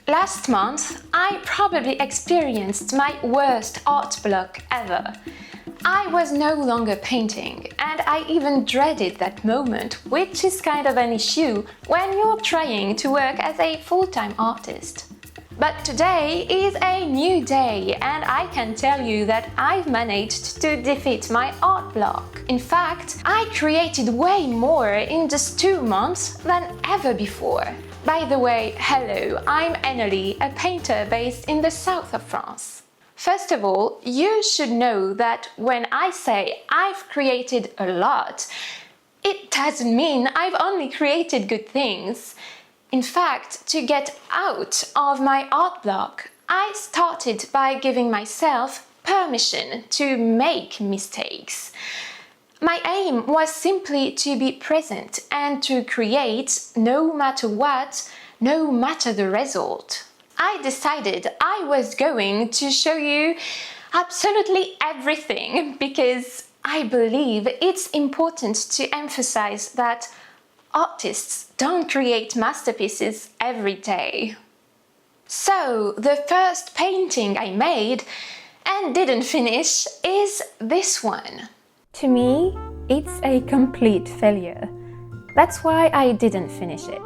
Last month, I probably experienced my worst art block ever. I was no longer painting, and I even dreaded that moment, which is kind of an issue when you're trying to work as a full-time artist. But today is a new day, and I can tell you that I've managed to defeat my art block. In fact, I created way more in just 2 months than ever before. By the way, hello, I'm Annalie, a painter based in the south of France. First of all, you should know that when I say I've created a lot, it doesn't mean I've only created good things. In fact, to get out of my art block, I started by giving myself permission to make mistakes. My aim was simply to be present and to create no matter what, no matter the result. I decided I was going to show you absolutely everything because I believe it's important to emphasize that artists don't create masterpieces every day. So, the first painting I made and didn't finish is this one. To me, it's a complete failure. That's why I didn't finish it.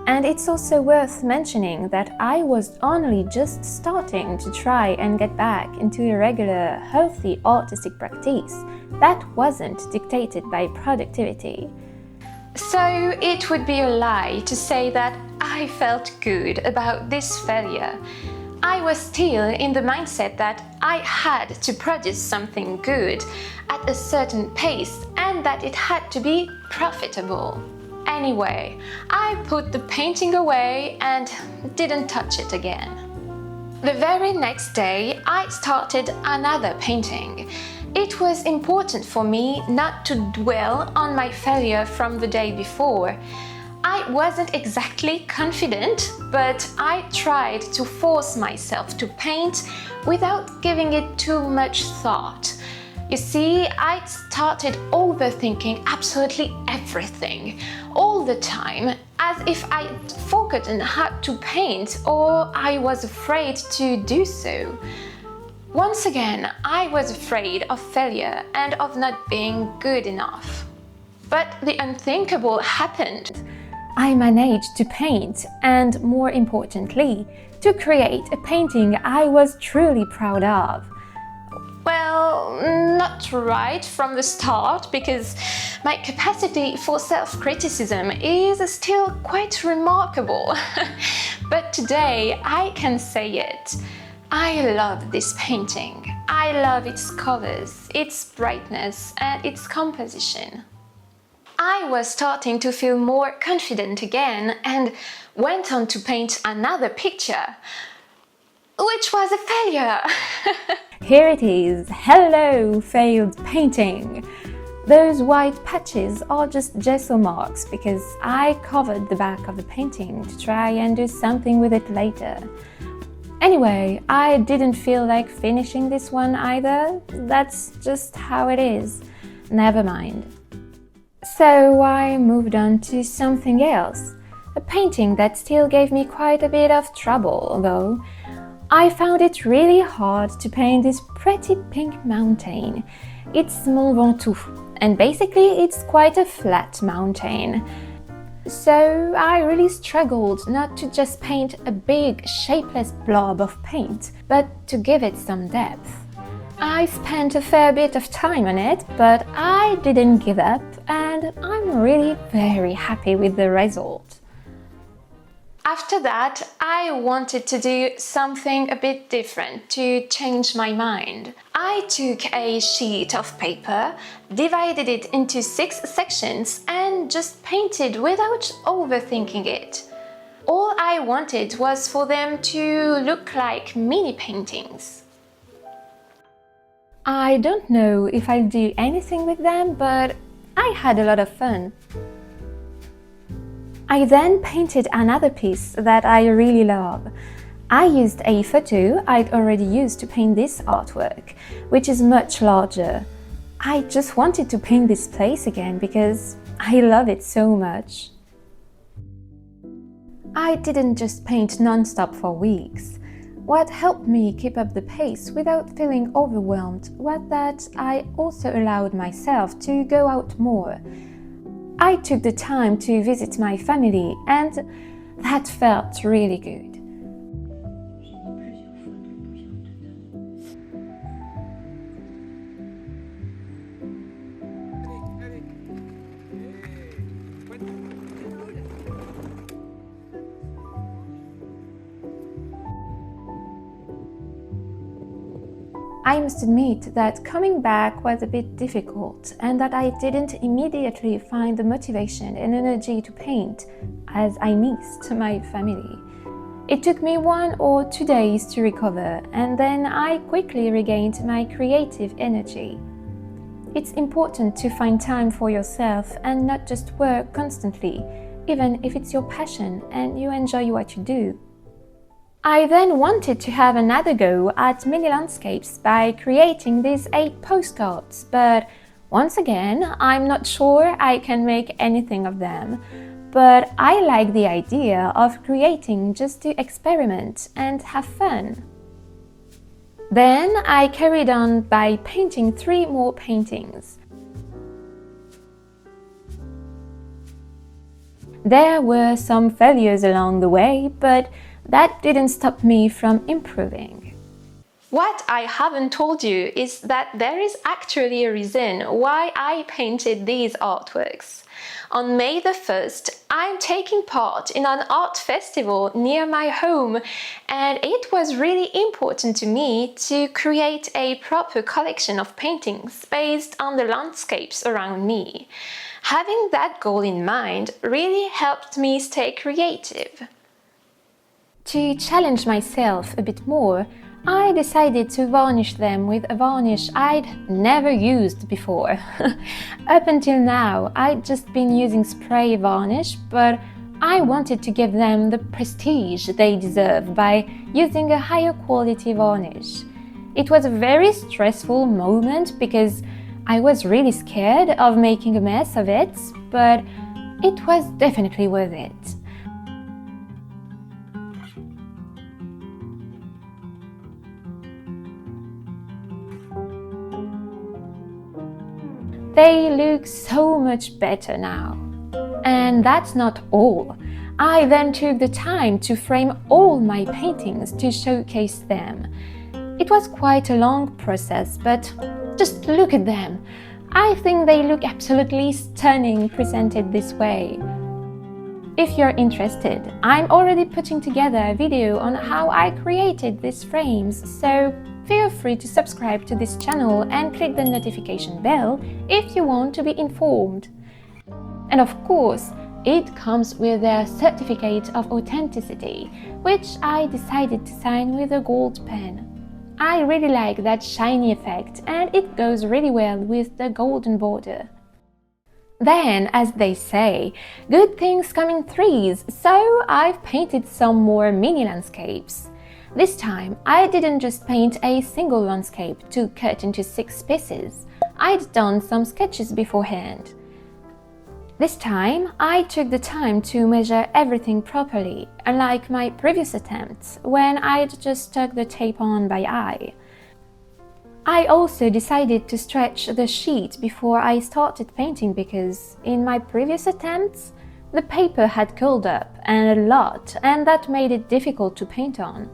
And it's also worth mentioning that I was only just starting to try and get back into a regular, healthy artistic practice that wasn't dictated by productivity. So it would be a lie to say that I felt good about this failure. I was still in the mindset that I had to produce something good at a certain pace and that it had to be profitable. Anyway, I put the painting away and didn't touch it again. The very next day, I started another painting. It was important for me not to dwell on my failure from the day before. I wasn't exactly confident, but I tried to force myself to paint without giving it too much thought. You see, I started overthinking absolutely everything, all the time, as if I'd forgotten how to paint or I was afraid to do so. Once again, I was afraid of failure and of not being good enough. But the unthinkable happened. I managed to paint and, more importantly, to create a painting I was truly proud of. Well, not right from the start, because my capacity for self-criticism is still quite remarkable. But today I can say it. I love this painting. I love its covers, its brightness, and its composition. I was starting to feel more confident again and went on to paint another picture, which was a failure. Here it is. Hello, failed painting. Those white patches are just gesso marks because I covered the back of the painting to try and do something with it later. Anyway, I didn't feel like finishing this one either. That's just how it is. Never mind. So I moved on to something else. A painting that still gave me quite a bit of trouble, though. I found it really hard to paint this pretty pink mountain. It's Mont Ventoux, and basically it's quite a flat mountain. So I really struggled not to just paint a big, shapeless blob of paint, but to give it some depth. I spent a fair bit of time on it, but I didn't give up, and I'm really very happy with the result. After that, I wanted to do something a bit different to change my mind. I took a sheet of paper, divided it into 6 sections, and just painted without overthinking it. All I wanted was for them to look like mini paintings. I don't know if I'll do anything with them, but I had a lot of fun. I then painted another piece that I really love. I used a photo I'd already used to paint this artwork, which is much larger. I just wanted to paint this place again because I love it so much. I didn't just paint non-stop for weeks. What helped me keep up the pace without feeling overwhelmed was that I also allowed myself to go out more. I took the time to visit my family, and that felt really good. I must admit that coming back was a bit difficult and that I didn't immediately find the motivation and energy to paint, as I missed my family. It took me 1 or 2 days to recover, and then I quickly regained my creative energy. It's important to find time for yourself and not just work constantly, even if it's your passion and you enjoy what you do. I then wanted to have another go at mini landscapes by creating these 8 postcards, but once again, I'm not sure I can make anything of them. But I like the idea of creating just to experiment and have fun. Then I carried on by painting 3 more paintings. There were some failures along the way, but that didn't stop me from improving. What I haven't told you is that there is actually a reason why I painted these artworks. On May the 1st, I'm taking part in an art festival near my home, and it was really important to me to create a proper collection of paintings based on the landscapes around me. Having that goal in mind really helped me stay creative. To challenge myself a bit more, I decided to varnish them with a varnish I'd never used before. Up until now, I'd just been using spray varnish, but I wanted to give them the prestige they deserve by using a higher quality varnish. It was a very stressful moment because I was really scared of making a mess of it, but it was definitely worth it. They look so much better now. And that's not all. I then took the time to frame all my paintings to showcase them. It was quite a long process, but just look at them. I think they look absolutely stunning presented this way. If you're interested, I'm already putting together a video on how I created these frames, so feel free to subscribe to this channel and click the notification bell if you want to be informed. And of course, it comes with their certificate of authenticity, which I decided to sign with a gold pen. I really like that shiny effect, and it goes really well with the golden border. Then, as they say, good things come in threes, so I've painted some more mini landscapes. This time, I didn't just paint a single landscape to cut into 6 pieces. I'd done some sketches beforehand. This time, I took the time to measure everything properly, unlike my previous attempts, when I'd just stuck the tape on by eye. I also decided to stretch the sheet before I started painting because, in my previous attempts, the paper had curled up and a lot, and that made it difficult to paint on.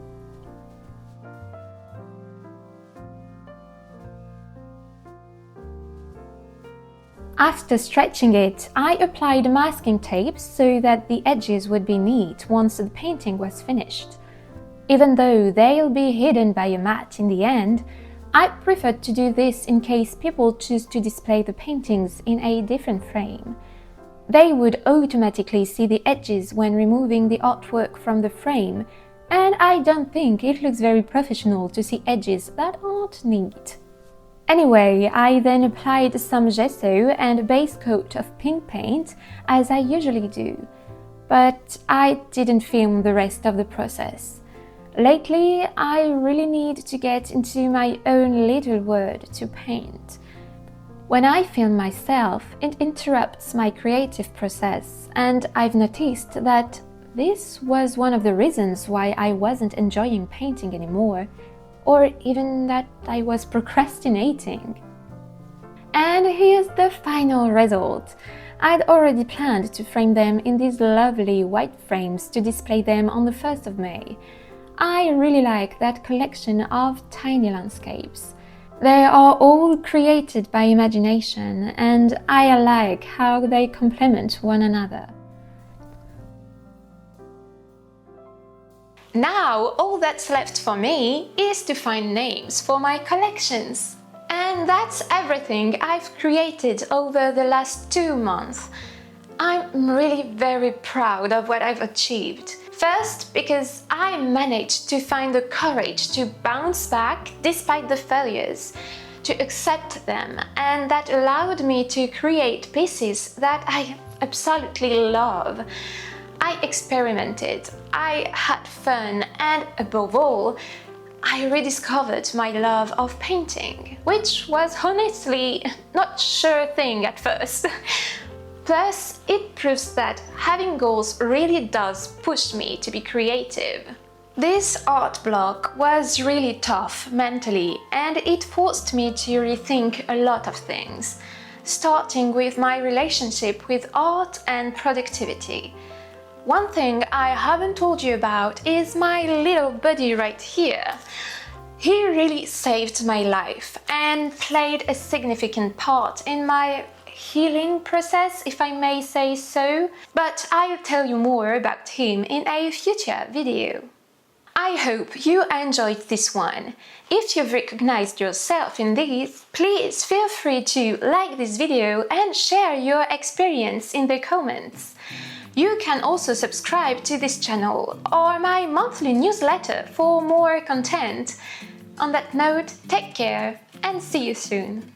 After stretching it, I applied masking tape so that the edges would be neat once the painting was finished. Even though they'll be hidden by a mat in the end, I preferred to do this in case people choose to display the paintings in a different frame. They would automatically see the edges when removing the artwork from the frame, and I don't think it looks very professional to see edges that aren't neat. Anyway, I then applied some gesso and a base coat of pink paint, as I usually do. But I didn't film the rest of the process. Lately, I really need to get into my own little world to paint. When I film myself, it interrupts my creative process, and I've noticed that This was one of the reasons why I wasn't enjoying painting anymore, or even that I was procrastinating. And here's the final result. I'd already planned to frame them in these lovely white frames to display them on the 1st of May. I really like that collection of tiny landscapes. They are all created by imagination, and I like how they complement one another. Now, all that's left for me is to find names for my collections. And that's everything I've created over the last 2 months. I'm really very proud of what I've achieved. First, because I managed to find the courage to bounce back despite the failures, to accept them, and that allowed me to create pieces that I absolutely love. I experimented, I had fun, and above all, I rediscovered my love of painting, which was honestly not sure thing at first. Plus, it proves that having goals really does push me to be creative. This art block was really tough mentally, and it forced me to rethink a lot of things, starting with my relationship with art and productivity. One thing I haven't told you about is my little buddy right here. He really saved my life and played a significant part in my healing process, if I may say so, but I'll tell you more about him in a future video. I hope you enjoyed this one. If you've recognized yourself in these, please feel free to like this video and share your experience in the comments. You can also subscribe to this channel or my monthly newsletter for more content. On that note, take care and see you soon.